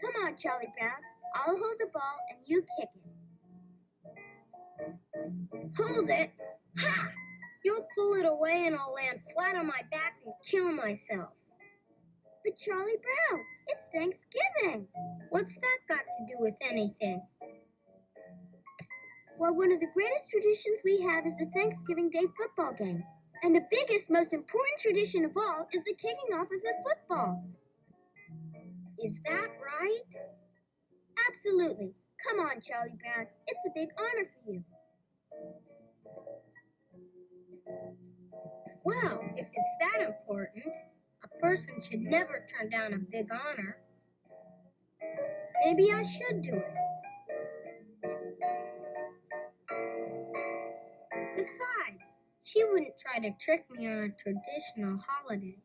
Come on, Charlie Brown. I'll hold the ball and you kick it. Hold it? Ha! You'll pull it away and I'll land flat on my back and kill myself. But Charlie Brown, it's Thanksgiving. What's that got to do with anything? Well, one of the greatest traditions we have is the Thanksgiving Day football game. And the biggest, most important tradition of all is the kicking off of the football. Is that right? Absolutely. Come on, Charlie Brown. It's a big honor for you. Well, if it's that important, a person should never turn down a big honor. Maybe I should do it. Besides, she wouldn't try to trick me on a traditional holiday.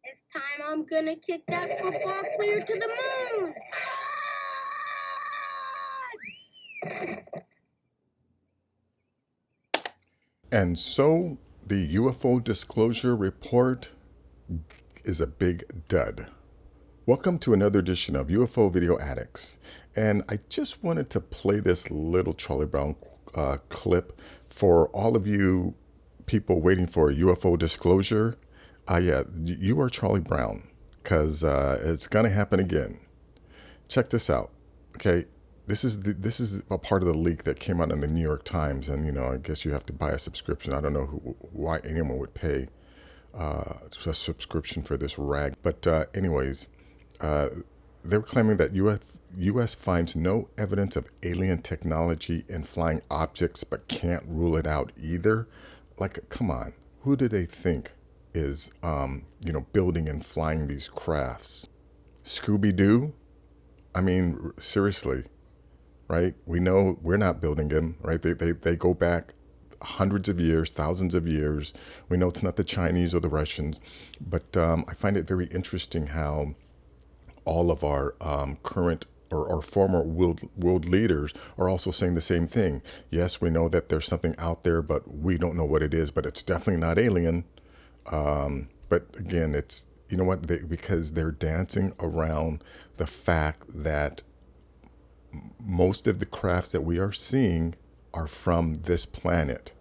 This time I'm gonna kick that football clear to the moon! And so the UFO disclosure report is a big dud. Welcome to another edition of UFO Video Addicts. And I just wanted to play this little Charlie Brown clip for all of you people waiting for a UFO disclosure. Yeah, you are Charlie Brown, because it's going to happen again. Check this out. Okay, this is a part of the leak that came out in the New York Times, and I guess you have to buy a subscription. I don't know why anyone would pay a subscription for this rag, but anyways, they're claiming that U.S. finds no evidence of alien technology in flying objects, but can't rule it out either. Like, come on, who do they think is building and flying these crafts? Scooby-Doo? I mean, seriously, right? We know we're not building them, right? They go back hundreds of years, thousands of years. We know it's not the Chinese or the Russians, but I find it very interesting how all of our current or former world leaders are also saying the same thing. Yes, we know that there's something out there, but we don't know what it is, but it's definitely not alien. But again, it's, you know what, because they're dancing around the fact that most of the crafts that we are seeing are from this planet.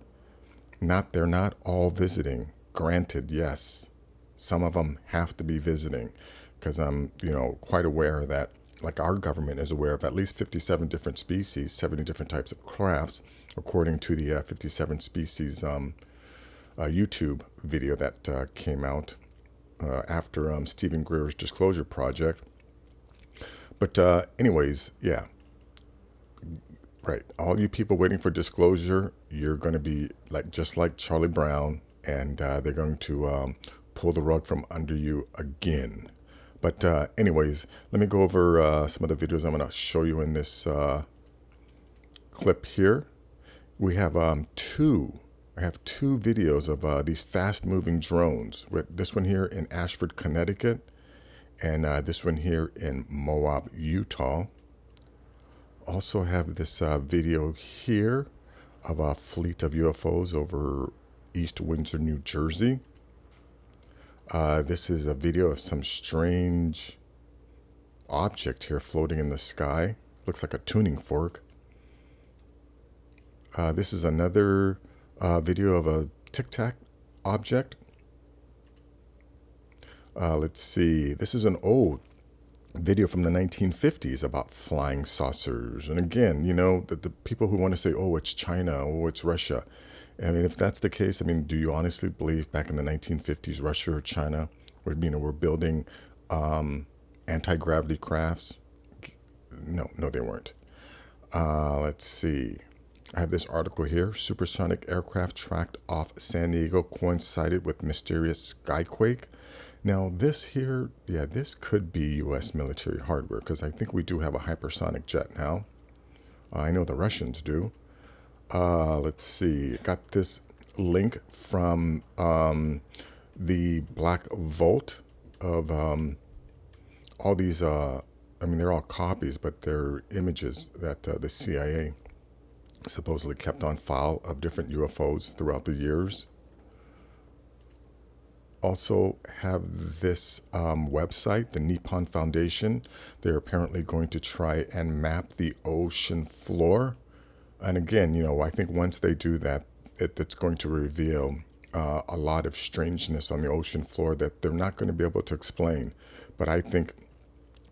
They're not all visiting. Granted, yes, some of them have to be visiting, because I'm, quite aware that, like, our government is aware of at least 57 different species, 70 different types of crafts, according to the 57 species YouTube video that came out after Stephen Greer's disclosure project. But anyways, yeah, right. All you people waiting for disclosure, you're going to be just like Charlie Brown, and they're going to pull the rug from under you again. But anyways, let me go over some of the videos I'm going to show you in this clip here. We have two videos of these fast-moving drones. With this one here in Ashford, Connecticut, and this one here in Moab, Utah. Also have this video here of a fleet of UFOs over East Windsor, New Jersey. This is a video of some strange object here floating in the sky. Looks like a tuning fork. This is another video of a tic-tac object. Let's see. This is an old video from the 1950s about flying saucers. And again, the people who want to say, oh, it's China, oh, it's Russia. I mean, if that's the case, I mean, do you honestly believe back in the 1950s, Russia or China were building anti-gravity crafts? No, they weren't. Let's see. I have this article here. Supersonic aircraft tracked off San Diego coincided with mysterious skyquake. Now this here, yeah, this could be U.S. military hardware, because I think we do have a hypersonic jet now. I know the Russians do. Let's see. Got this link from the Black Vault of all these, they're all copies, but they're images that the CIA supposedly kept on file of different UFOs throughout the years. also have this website, the Nippon Foundation. They're apparently going to try and map the ocean floor. And again, I think once they do that, it's going to reveal a lot of strangeness on the ocean floor that they're not going to be able to explain. But I think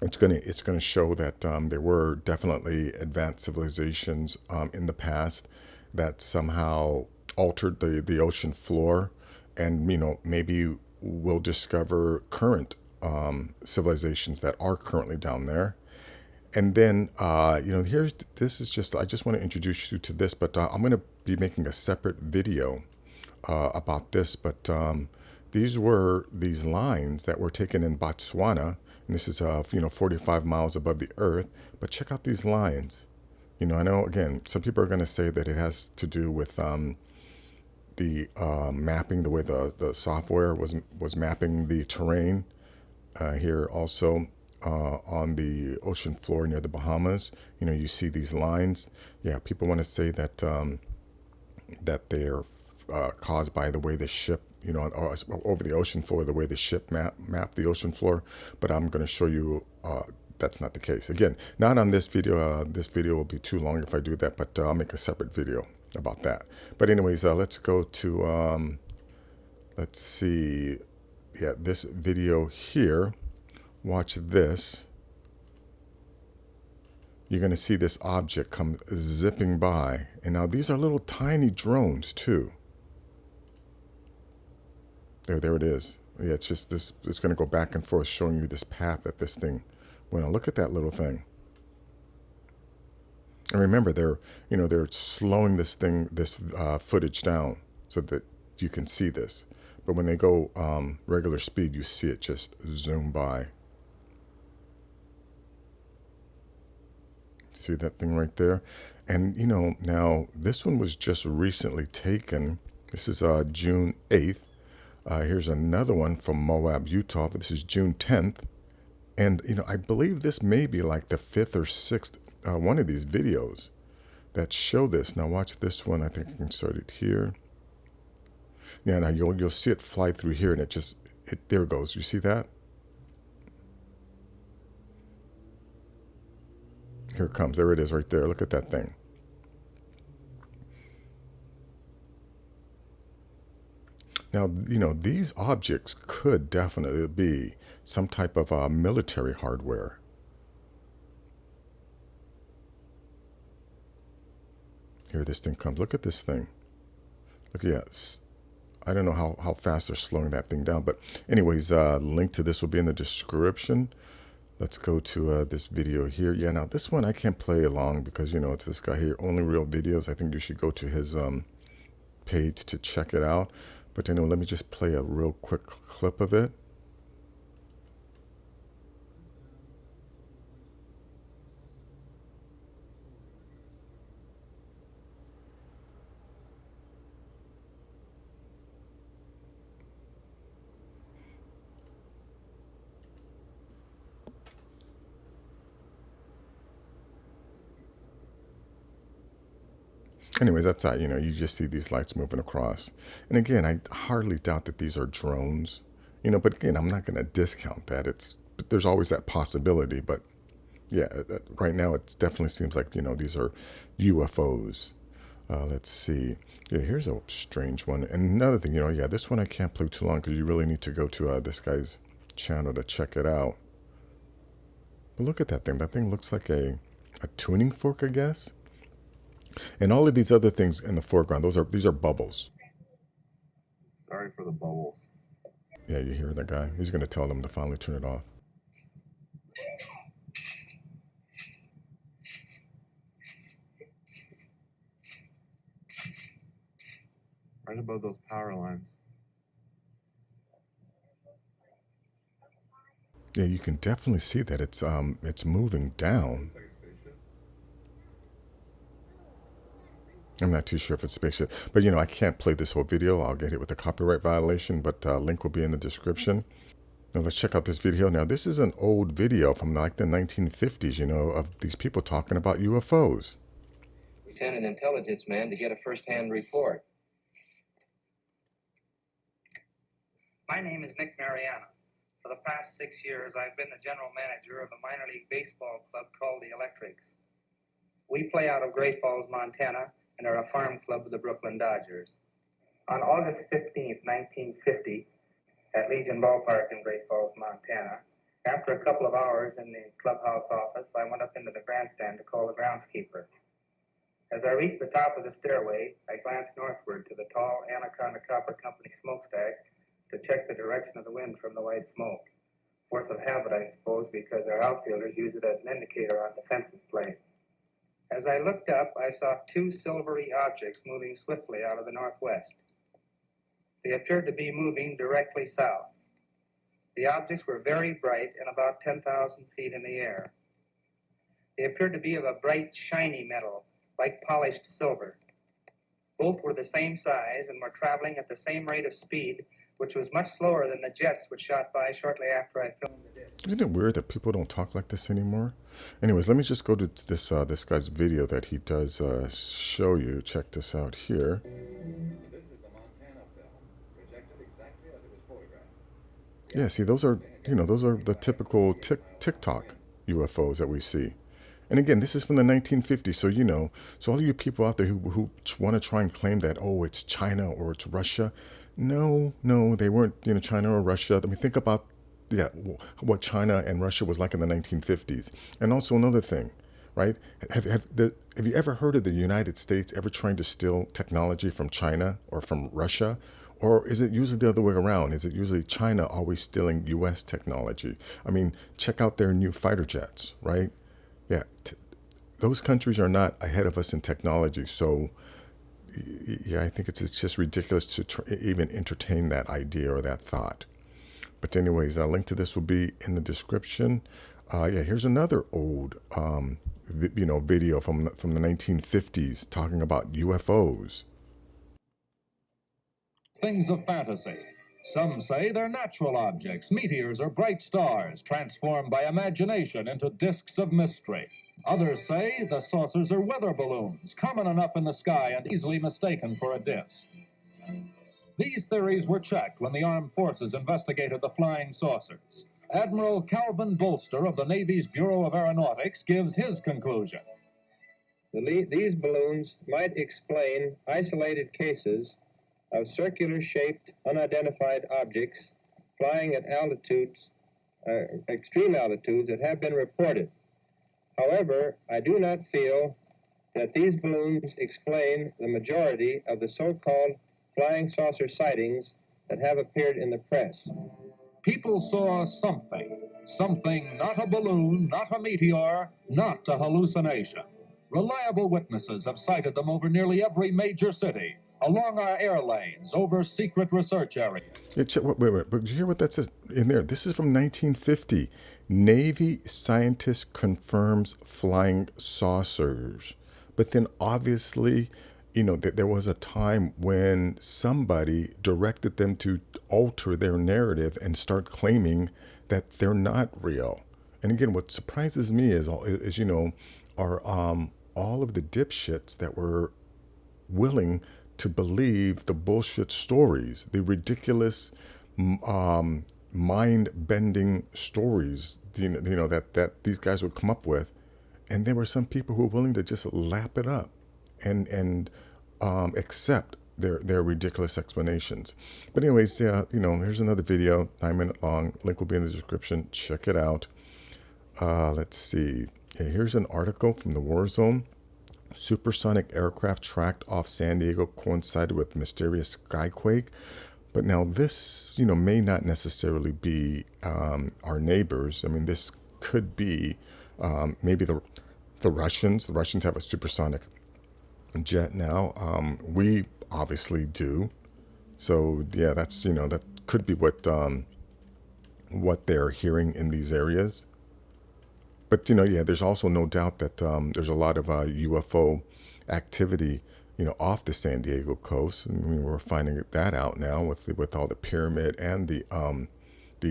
it's gonna show that there were definitely advanced civilizations in the past that somehow altered the ocean floor, and maybe we'll discover current civilizations that are currently down there. And then this is just, I just want to introduce you to this, but I'm going to be making a separate video about this. But these were these lines that were taken in Botswana, and this is 45 miles above the earth. But check out these lines. I know, again, some people are going to say that it has to do with the mapping, the way the software was mapping the terrain here also on the ocean floor near the Bahamas. You see these lines. Yeah, people want to say that that they're caused by the way the ship, over the ocean floor, the way the ship mapped the ocean floor. But I'm going to show you that's not the case. Again, not on this video. This video will be too long if I do that, but I'll make a separate video about that. But anyways, let's go to, let's see, yeah, this video here. Watch this. You're going to see this object come zipping by. And now these are little tiny drones too. There it is. Yeah, it's just this, it's going to go back and forth showing you this path that this thing went on. Look at that little thing. And remember, they're slowing this footage down so that you can see this. But when they go regular speed, you see it just zoom by. See that thing right there? And now this one was just recently taken. This is June 8th. Here's another one from Moab, Utah. This is June 10th. And I believe this may be like the 5th or 6th one of these videos that show this. Now watch this one. I think I can start it here. Yeah, now you'll see it fly through here, and there it goes. You see that? Here it comes. There it is right there. Look at that thing. Now, these objects could definitely be some type of military hardware. Here this thing comes. Look at this thing. Look, yes. I don't know how fast they're slowing that thing down. But anyways, link to this will be in the description. Let's go to this video here. Yeah, now this one I can't play along because, it's this guy here, Only Real Videos. I think you should go to his page to check it out. But anyway, let me just play a real quick clip of it. Anyways, that's how, you just see these lights moving across. And again, I hardly doubt that these are drones, but again, I'm not going to discount that. There's always that possibility, but yeah, right now it definitely seems like, these are UFOs. Let's see. Yeah, here's a strange one. And another thing, yeah, this one I can't play too long because you really need to go to this guy's channel to check it out. But look at that thing. That thing looks like a tuning fork, I guess. And all of these other things in the foreground, these are bubbles. Sorry for the bubbles. Yeah, you hear that guy? He's going to tell them to finally turn it off. Right above those power lines. Yeah, you can definitely see that it's moving down. I'm not too sure if it's spaceship, but I can't play this whole video. I'll get hit with a copyright violation, but link will be in the description. Now let's check out this video. Now this is an old video from like the 1950s, of these people talking about UFOs. We sent an intelligence man to get a first-hand report. My name is Nick Mariano. For the past 6 years, I've been the general manager of a minor league baseball club called the Electrics. We play out of Great Falls, Montana, and are a farm club of the Brooklyn Dodgers. On August 15th, 1950, at Legion Ballpark in Great Falls, Montana, after a couple of hours in the clubhouse office, I went up into the grandstand to call the groundskeeper. As I reached the top of the stairway, I glanced northward to the tall Anaconda Copper Company smokestack to check the direction of the wind from the white smoke. Force of habit, I suppose, because our outfielders use it as an indicator on defensive play. As I looked up, I saw two silvery objects moving swiftly out of the northwest. They appeared to be moving directly south. The objects were very bright and about 10,000 feet in the air. They appeared to be of a bright, shiny metal, like polished silver. Both were the same size and were traveling at the same rate of speed, which was much slower than the jets which shot by shortly after I filmed the disc. Isn't it weird that people don't talk like this anymore? Anyways, let me just go to this this guy's video that he does show you. Check this out here. This is the Montana film, projected exactly as it was photographed. Yeah, see, those are the typical TikTok UFOs that we see. And again, this is from the 1950s, so all of you people out there who want to try and claim that, oh, it's China or it's Russia. No, they weren't, China or Russia. I mean, think about, what China and Russia was like in the 1950s. And also another thing, right? Have you ever heard of the United States ever trying to steal technology from China or from Russia? Or is it usually the other way around? Is it usually China always stealing U.S. technology? I mean, check out their new fighter jets, right? Yeah, those countries are not ahead of us in technology. So, yeah, I think it's just ridiculous to even entertain that idea or that thought. But anyways, a link to this will be in the description. Here's another old, video from the 1950s talking about UFOs. Things of fantasy. Some say they're natural objects, meteors or bright stars, transformed by imagination into disks of mystery. Others say the saucers are weather balloons, common enough in the sky and easily mistaken for a disk. These theories were checked when the armed forces investigated the flying saucers. Admiral Calvin Bolster of the Navy's Bureau of Aeronautics gives his conclusion. These balloons might explain isolated cases of circular-shaped, unidentified objects flying at extreme altitudes that have been reported. However, I do not feel that these balloons explain the majority of the so-called flying saucer sightings that have appeared in the press. People saw something not a balloon, not a meteor, not a hallucination. Reliable witnesses have cited them over nearly every major city, along our air lanes, over secret research areas. Wait, did you hear what that says in there? This is from 1950. Navy scientist confirms flying saucers. But then obviously, there was a time when somebody directed them to alter their narrative and start claiming that they're not real. And again, what surprises me is all of the dipshits that were willing to believe the bullshit stories, the ridiculous, mind-bending stories, that these guys would come up with, and there were some people who were willing to just lap it up and accept their ridiculous explanations. But anyways, here's another video, 9-minute long. Link will be in the description. Check it out. Let's see. Here's an article from the War Zone. Supersonic aircraft tracked off San Diego coincided with mysterious skyquake. But now this, may not necessarily be our neighbors. I mean, this could be maybe the Russians. The Russians have a supersonic jet now. We obviously do. So yeah, that's that could be what they're hearing in these areas. But there's also no doubt that there's a lot of UFO activity, off the San Diego coast. I mean, we're finding that out now with all the pyramid and the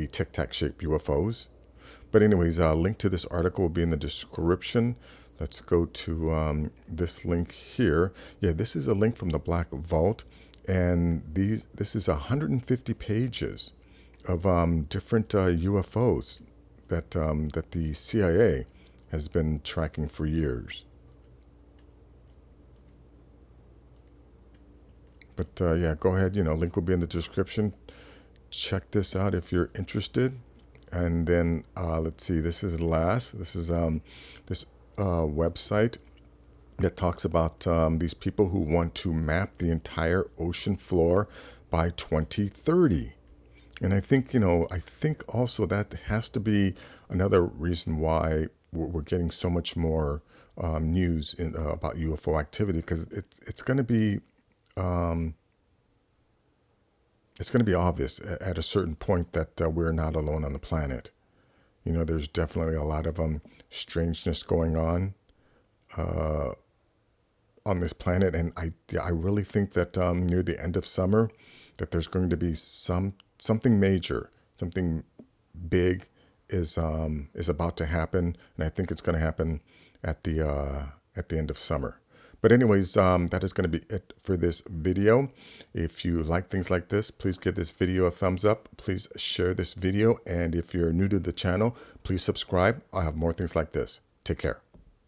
tic-tac shaped UFOs. But anyways, link to this article will be in the description. Let's go to this link here. Yeah, this is a link from the Black Vault, and this is 150 pages. different UFOs that that the CIA has been tracking for years. But yeah, go ahead. Link will be in the description. Check this out if you're interested. And then let's see. This is last. This is this website that talks about these people who want to map the entire ocean floor by 2030. And I think, I think also that has to be another reason why we're getting so much more news about UFO activity, because it's going to be obvious at a certain point that we're not alone on the planet. There's definitely a lot of strangeness going on this planet, and I really think that near the end of summer, that there's going to be something major, something big is about to happen, and I think it's going to happen at the end of summer. But anyways, that is going to be it for this video. If you like things like this, please give this video a thumbs up. Please share this video, and if you're new to the channel, please subscribe. I'll have more things like this. Take care.